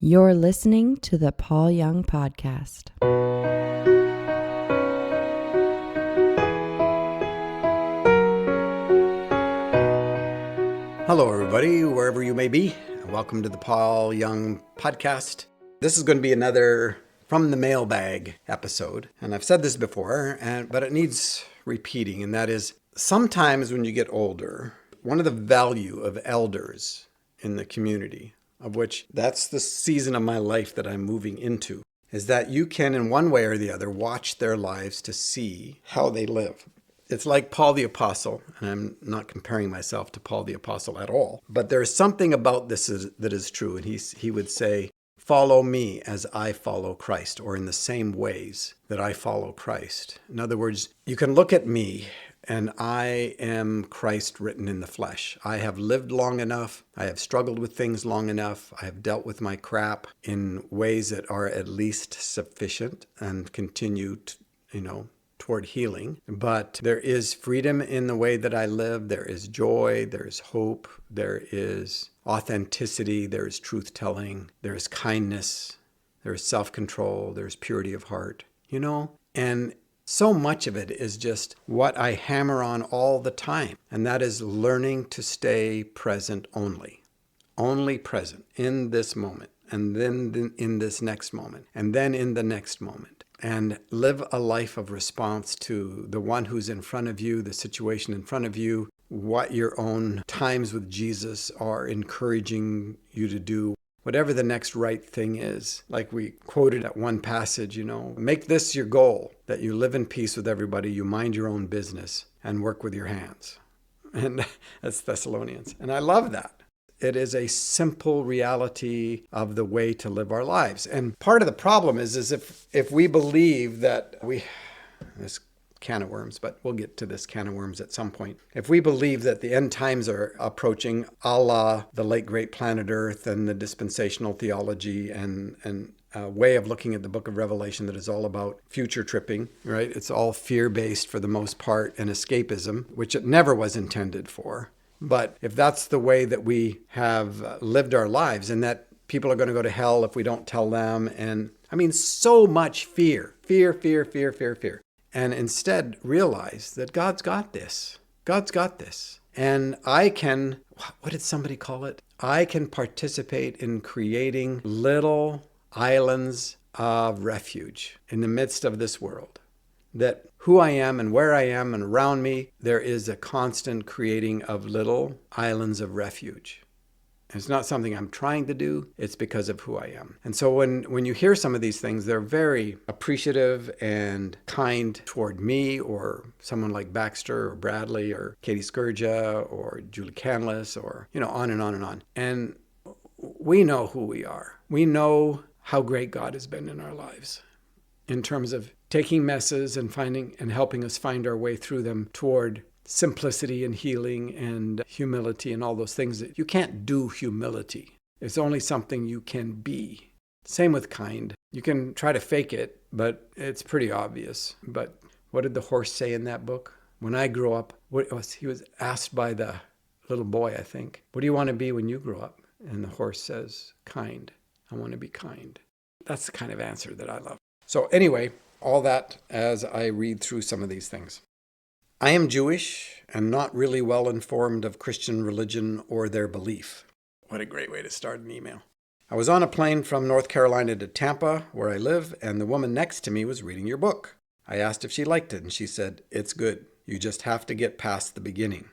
You're listening to the Paul Young Podcast. Hello, everybody, wherever you may be. Welcome to the Paul Young Podcast. This is going to be another From the Mailbag episode. And I've said this before, but it needs repeating. And that is, sometimes when you get older, one of the value of elders in the community, of which that's the season of my life that I'm moving into, is that you can, in one way or the other, watch their lives to see how they live. It's like Paul the Apostle, and I'm not comparing myself to Paul the Apostle at all, but there's something about this that is true. And he would say, follow me as I follow Christ, or in the same ways that I follow Christ. In other words, you can look at me and I am Christ written in the flesh. I have lived long enough. I have struggled with things long enough. I have dealt with my crap in ways that are at least sufficient and continue to, toward healing. But there is freedom in the way that I live. There is joy. There is hope. There is authenticity. There is truth-telling. There is kindness. There is self-control. There is purity of heart, And so much of it is just what I hammer on all the time. And that is learning to stay present only. Only present in this moment. And then in this next moment. And then in the next moment. And live a life of response to the one who's in front of you, the situation in front of you, what your own times with Jesus are encouraging you to do, whatever the next right thing is. Like we quoted at one passage, make this your goal, that you live in peace with everybody, you mind your own business, and work with your hands. And that's Thessalonians. And I love that. It is a simple reality of the way to live our lives. And part of the problem is if we believe that this can of worms, but we'll get to this can of worms at some point. If we believe that the end times are approaching, a la the late great planet Earth and the dispensational theology and a way of looking at the book of Revelation that is all about future tripping, right? It's all fear-based for the most part and escapism, which it never was intended for. But if that's the way that we have lived our lives and that people are going to go to hell if we don't tell them, and so much fear. And instead realize that God's got this. God's got this. And I can, what did somebody call it? I can participate in creating little islands of refuge in the midst of this world. That who I am and where I am and around me, there is a constant creating of little islands of refuge. It's not something I'm trying to do. It's because of who I am. And so when you hear some of these things, they're very appreciative and kind toward me or someone like Baxter or Bradley or Katie Scourgia or Julie Canlis or, on and on and on. And we know who we are. We know how great God has been in our lives in terms of taking messes and finding and helping us find our way through them toward simplicity and healing and humility and all those things. That you can't do humility. It's only something you can be. Same with kind. You can try to fake it, but it's pretty obvious. But what did the horse say in that book? When I grow up, he was asked by the little boy, I think, what do you want to be when you grow up? And the horse says, kind. I want to be kind. That's the kind of answer that I love. So anyway, all that as I read through some of these things. I am Jewish and not really well informed of Christian religion or their belief. What a great way to start an email. I was on a plane from North Carolina to Tampa, where I live, and the woman next to me was reading your book. I asked if she liked it, and she said, it's good. You just have to get past the beginning.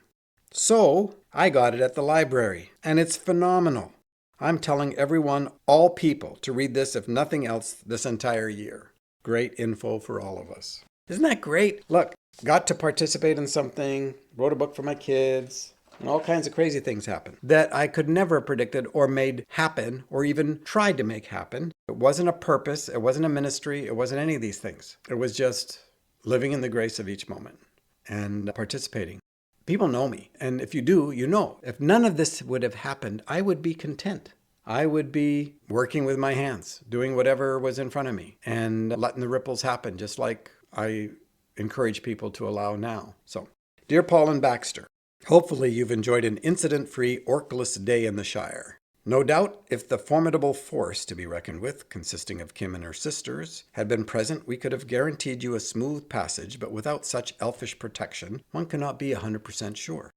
So I got it at the library, and it's phenomenal. I'm telling everyone, all people, to read this, if nothing else, this entire year. Great info for all of us. Isn't that great? Look, got to participate in something, wrote a book for my kids, and all kinds of crazy things happen that I could never have predicted or made happen or even tried to make happen. It wasn't a purpose. It wasn't a ministry. It wasn't any of these things. It was just living in the grace of each moment and participating. People know me. And if you do, you know. If none of this would have happened, I would be content. I would be working with my hands, doing whatever was in front of me and letting the ripples happen, just like I encourage people to allow now. So, dear Paul and Baxter, hopefully you've enjoyed an incident-free, orkless day in the Shire. No doubt, if the formidable force to be reckoned with, consisting of Kim and her sisters, had been present, we could have guaranteed you a smooth passage, but without such elfish protection, one cannot be 100% sure.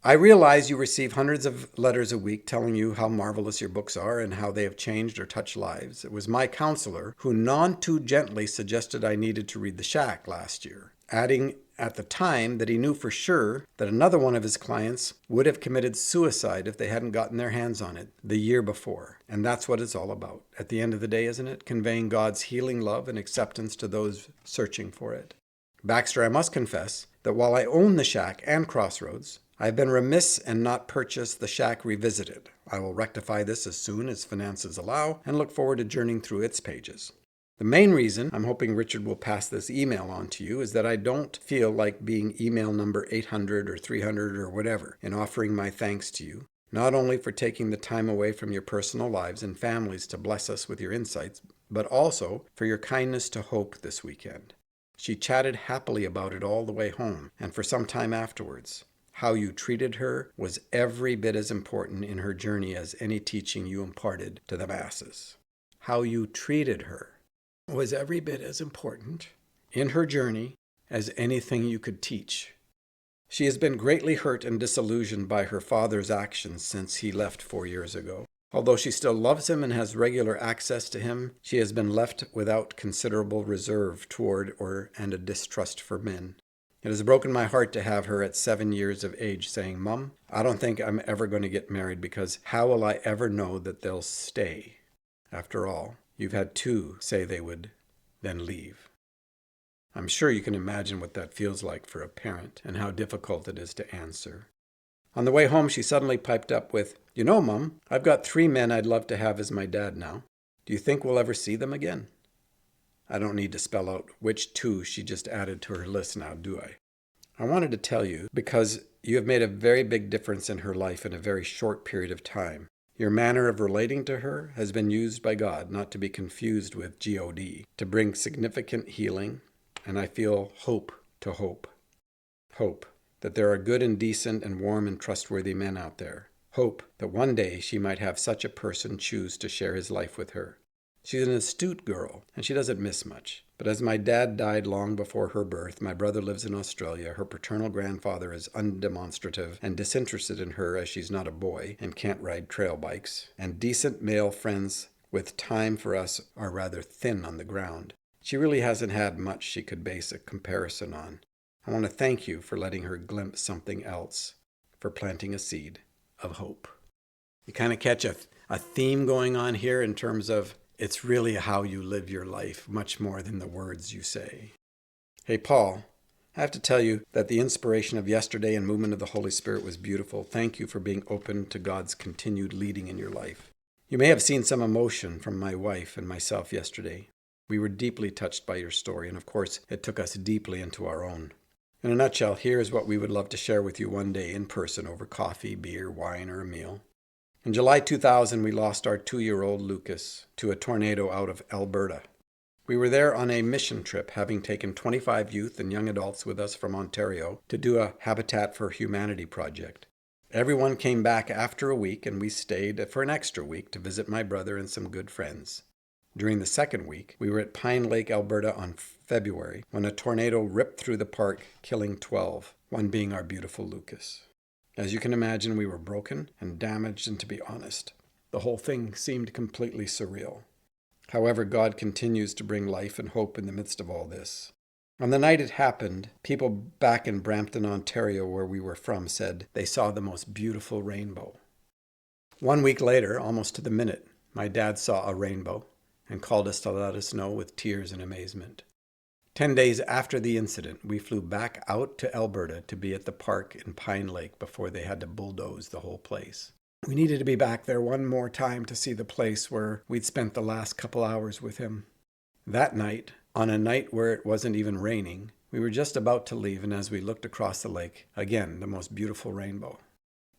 I realize you receive hundreds of letters a week telling you how marvelous your books are and how they have changed or touched lives. It was my counselor who none too gently suggested I needed to read The Shack last year, adding at the time that he knew for sure that another one of his clients would have committed suicide if they hadn't gotten their hands on it the year before. And that's what it's all about. At the end of the day, isn't it? Conveying God's healing love and acceptance to those searching for it. Baxter, I must confess that while I own The Shack and Crossroads, I have been remiss and not purchased The Shack Revisited. I will rectify this as soon as finances allow and look forward to journeying through its pages. The main reason I'm hoping Richard will pass this email on to you is that I don't feel like being email number 800 or 300 or whatever in offering my thanks to you, not only for taking the time away from your personal lives and families to bless us with your insights, but also for your kindness to Hope this weekend. She chatted happily about it all the way home and for some time afterwards. How you treated her was every bit as important in her journey as any teaching you imparted to the masses. How you treated her was every bit as important in her journey as anything you could teach. She has been greatly hurt and disillusioned by her father's actions since he left 4 years ago. Although she still loves him and has regular access to him, she has been left without considerable reserve toward and a distrust for men. It has broken my heart to have her at 7 years of age saying, "Mom, I don't think I'm ever going to get married because how will I ever know that they'll stay? After all, you've had 2 say they would, then leave." I'm sure you can imagine what that feels like for a parent and how difficult it is to answer. On the way home, she suddenly piped up with, "You know, Mom, I've got 3 men I'd love to have as my dad now. Do you think we'll ever see them again?" I don't need to spell out which 2 she just added to her list now, do I? I wanted to tell you because you have made a very big difference in her life in a very short period of time. Your manner of relating to her has been used by God, not to be confused with God, to bring significant healing, and I feel hope to Hope. Hope that there are good and decent and warm and trustworthy men out there. Hope that one day she might have such a person choose to share his life with her. She's an astute girl, and she doesn't miss much. But as my dad died long before her birth, my brother lives in Australia, her paternal grandfather is undemonstrative and disinterested in her as she's not a boy and can't ride trail bikes, and decent male friends with time for us are rather thin on the ground. She really hasn't had much she could base a comparison on. I want to thank you for letting her glimpse something else, for planting a seed of hope. You kind of catch a theme going on here in terms of it's really how you live your life, much more than the words you say. Hey, Paul, I have to tell you that the inspiration of yesterday and movement of the Holy Spirit was beautiful. Thank you for being open to God's continued leading in your life. You may have seen some emotion from my wife and myself yesterday. We were deeply touched by your story, and of course, it took us deeply into our own. In a nutshell, here is what we would love to share with you one day in person over coffee, beer, wine, or a meal. In July 2000, we lost our 2-year-old Lucas to a tornado out of Alberta. We were there on a mission trip, having taken 25 youth and young adults with us from Ontario to do a Habitat for Humanity project. Everyone came back after a week, and we stayed for an extra week to visit my brother and some good friends. During the second week, we were at Pine Lake, Alberta on February, when a tornado ripped through the park, killing 12, one being our beautiful Lucas. As you can imagine, we were broken and damaged, and to be honest, the whole thing seemed completely surreal. However, God continues to bring life and hope in the midst of all this. On the night it happened, people back in Brampton, Ontario, where we were from, said they saw the most beautiful rainbow. 1 week later, almost to the minute, my dad saw a rainbow and called us to let us know with tears and amazement. 10 days after the incident, we flew back out to Alberta to be at the park in Pine Lake before they had to bulldoze the whole place. We needed to be back there one more time to see the place where we'd spent the last couple hours with him. That night, on a night where it wasn't even raining, we were just about to leave, and as we looked across the lake, again, the most beautiful rainbow.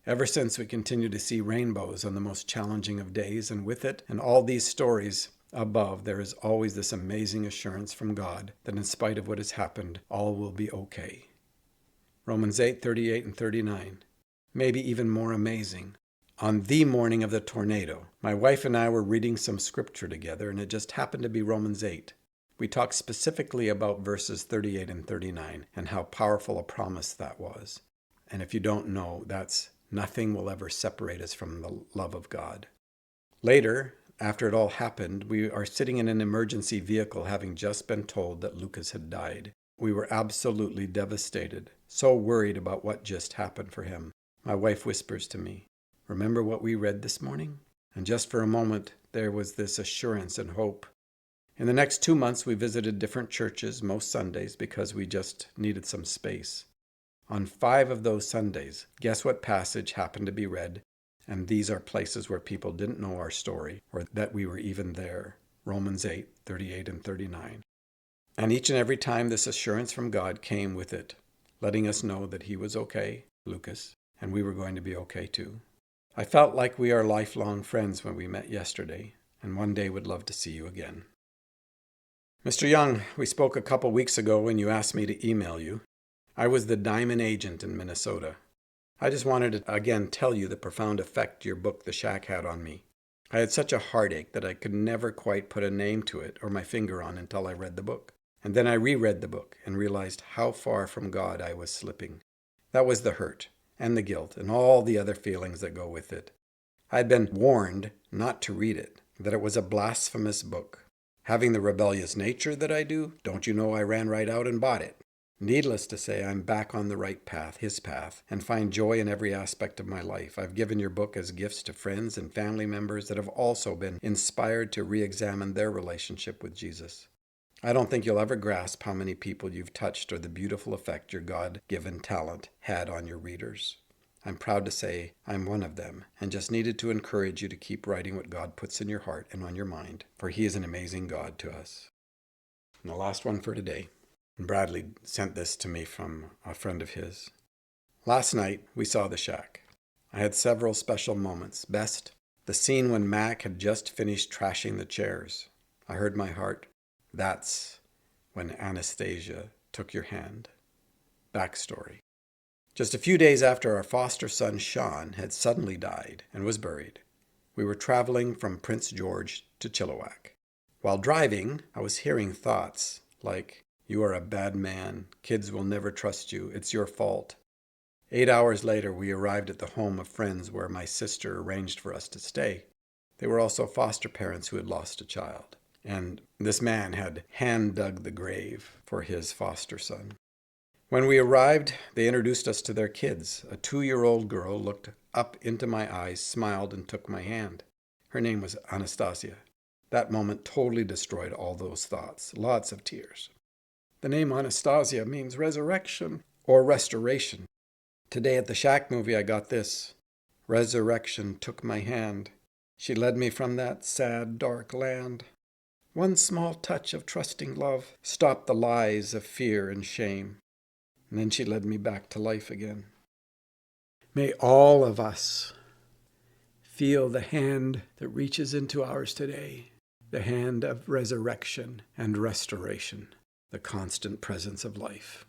Ever since, we continue to see rainbows on the most challenging of days, and with it and all these stories above, there is always this amazing assurance from God that in spite of what has happened, all will be okay. Romans 8:38 and 39. Maybe even more amazing. On the morning of the tornado, my wife and I were reading some scripture together, and it just happened to be Romans 8. We talked specifically about verses 38 and 39 and how powerful a promise that was. And if you don't know, that's nothing will ever separate us from the love of God. Later, after it all happened, we are sitting in an emergency vehicle having just been told that Lucas had died. We were absolutely devastated, so worried about what just happened for him. My wife whispers to me, "Remember what we read this morning?" And just for a moment, there was this assurance and hope. In the next 2 months, we visited different churches most Sundays because we just needed some space. On 5 of those Sundays, guess what passage happened to be read? And these are places where people didn't know our story or that we were even there. Romans 8, 38 and 39. And each and every time this assurance from God came with it, letting us know that he was okay, Lucas, and we were going to be okay too. I felt like we are lifelong friends when we met yesterday, and one day would love to see you again. Mr. Young, we spoke a couple weeks ago when you asked me to email you. I was the diamond agent in Minnesota. I just wanted to again tell you the profound effect your book, The Shack, had on me. I had such a heartache that I could never quite put a name to it or my finger on until I read the book. And then I reread the book and realized how far from God I was slipping. That was the hurt and the guilt and all the other feelings that go with it. I had been warned not to read it, that it was a blasphemous book. Having the rebellious nature that I do, don't you know I ran right out and bought it. Needless to say, I'm back on the right path, his path, and find joy in every aspect of my life. I've given your book as gifts to friends and family members that have also been inspired to re-examine their relationship with Jesus. I don't think you'll ever grasp how many people you've touched or the beautiful effect your God-given talent had on your readers. I'm proud to say I'm one of them and just needed to encourage you to keep writing what God puts in your heart and on your mind, for he is an amazing God to us. And the last one for today. Bradley sent this to me from a friend of his. Last night, we saw The Shack. I had several special moments. Best, the scene when Mac had just finished trashing the chairs. I heard my heart. That's when Anastasia took your hand. Backstory. Just a few days after our foster son Sean had suddenly died and was buried, we were traveling from Prince George to Chilliwack. While driving, I was hearing thoughts like, "You are a bad man. Kids will never trust you. It's your fault." 8 hours later, we arrived at the home of friends where my sister arranged for us to stay. They were also foster parents who had lost a child. And this man had hand-dug the grave for his foster son. When we arrived, they introduced us to their kids. A 2-year-old girl looked up into my eyes, smiled, and took my hand. Her name was Anastasia. That moment totally destroyed all those thoughts. Lots of tears. The name Anastasia means resurrection or restoration. Today at the Shack movie, I got this. Resurrection took my hand. She led me from that sad, dark land. One small touch of trusting love stopped the lies of fear and shame. And then she led me back to life again. May all of us feel the hand that reaches into ours today, the hand of resurrection and restoration, the constant presence of life.